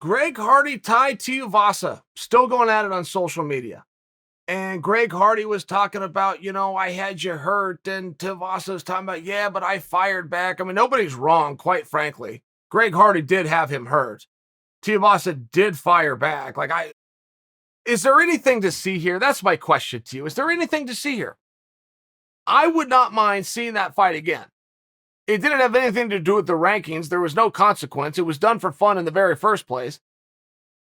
Greg Hardy, Tuivasa, still going at it on social media. And Greg Hardy was talking about, I had you hurt. And Tuivasa was talking about, yeah, but I fired back. I mean, nobody's wrong, quite frankly. Greg Hardy did have him hurt. Tuivasa did fire back. Is there anything to see here? That's my question to you. Is there anything to see here? I would not mind seeing that fight again. It didn't have anything to do with the rankings. There was no consequence. It was done for fun in the very first place.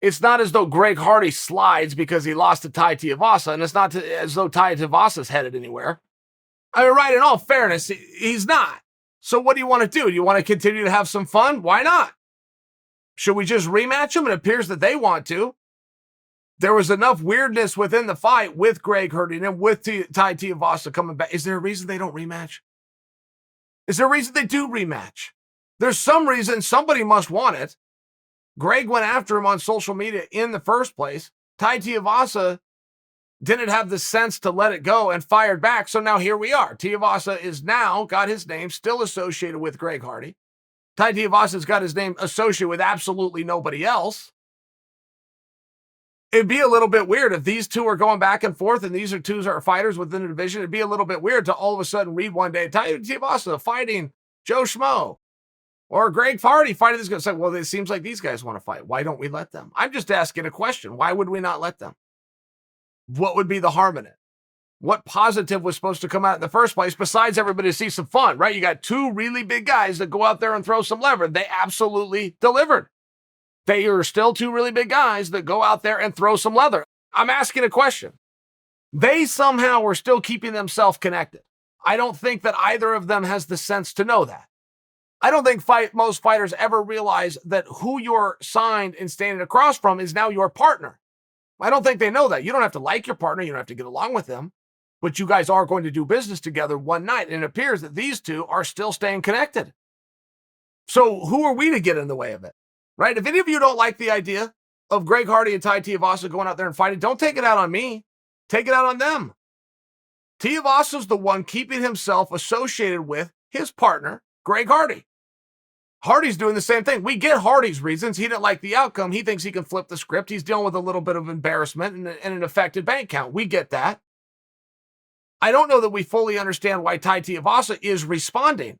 It's not as though Greg Hardy slides because he lost to Tuivasa, and it's not as though Tuivasa's headed anywhere. I mean, right, in all fairness, he's not. So what do you want to do? Do you want to continue to have some fun? Why not? Should we just rematch them? It appears that they want to. There was enough weirdness within the fight with Greg Hardy and with Tuivasa coming back. Is there a reason they don't rematch? Is there a reason they do rematch? There's some reason somebody must want it. Greg went after him on social media in the first place. Tuivasa didn't have the sense to let it go and fired back. So now here we are. Tuivasa is now got his name still associated with Greg Hardy. Tuivasa's got his name associated with absolutely nobody else. It'd be a little bit weird if these two are going back and forth and these are two are fighters within the division. It'd be a little bit weird to all of a sudden read one day, Tuivasa fighting Joe Schmo or Greg Hardy fighting this guy. It's like, well, it seems like these guys want to fight. Why don't we let them? I'm just asking a question. Why would we not let them? What would be the harm in it? What positive was supposed to come out in the first place besides everybody to see some fun, right? You got two really big guys that go out there and throw some lever. They absolutely delivered. They are still two really big guys that go out there and throw some leather. I'm asking a question. They somehow were still keeping themselves connected. I don't think that either of them has the sense to know that. I don't think most fighters ever realize that who you're signed and standing across from is now your partner. I don't think they know that. You don't have to like your partner. You don't have to get along with them. But you guys are going to do business together one night. And it appears that these two are still staying connected. So who are we to get in the way of it? Right? If any of you don't like the idea of Greg Hardy and Tuivasa going out there and fighting, don't take it out on me. Take it out on them. Tuivasa's the one keeping himself associated with his partner, Greg Hardy. Hardy's doing the same thing. We get Hardy's reasons. He didn't like the outcome. He thinks he can flip the script. He's dealing with a little bit of embarrassment and an affected bank account. We get that. I don't know that we fully understand why Tuivasa is responding.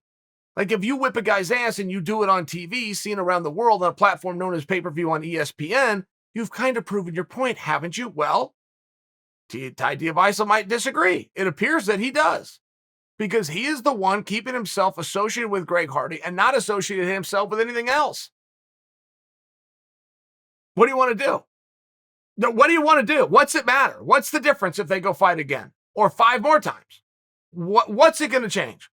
Like if you whip a guy's ass and you do it on TV, seen around the world on a platform known as pay-per-view on ESPN, you've kind of proven your point, haven't you? Well, Tuivasa might disagree. It appears that he does. Because he is the one keeping himself associated with Greg Hardy and not associated himself with anything else. What do you want to do? What do you want to do? What's it matter? What's the difference if they go fight again? Or 5 more times? What's it going to change?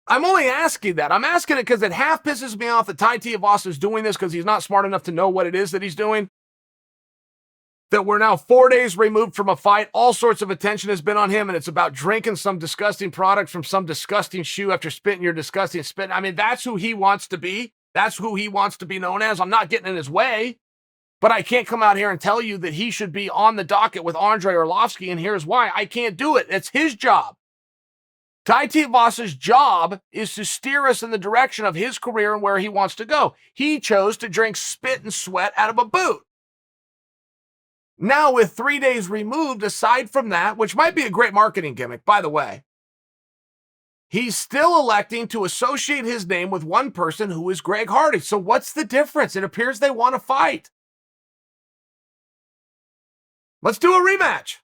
I'm only asking that. I'm asking it because it half pisses me off that Tuivasa is doing this because he's not smart enough to know what it is that he's doing. That we're now 4 days removed from a fight. All sorts of attention has been on him, and it's about drinking some disgusting product from some disgusting shoe after spitting your disgusting spit. I mean, that's who he wants to be. That's who he wants to be known as. I'm not getting in his way, but I can't come out here and tell you that he should be on the docket with Andrei Arlovski, and here's why. I can't do it. It's his job. Tuivasa's job is to steer us in the direction of his career and where he wants to go. He chose to drink spit and sweat out of a boot. Now, with 3 days removed, aside from that, which might be a great marketing gimmick, by the way, he's still electing to associate his name with one person who is Greg Hardy. So what's the difference? It appears they want to fight. Let's do a rematch.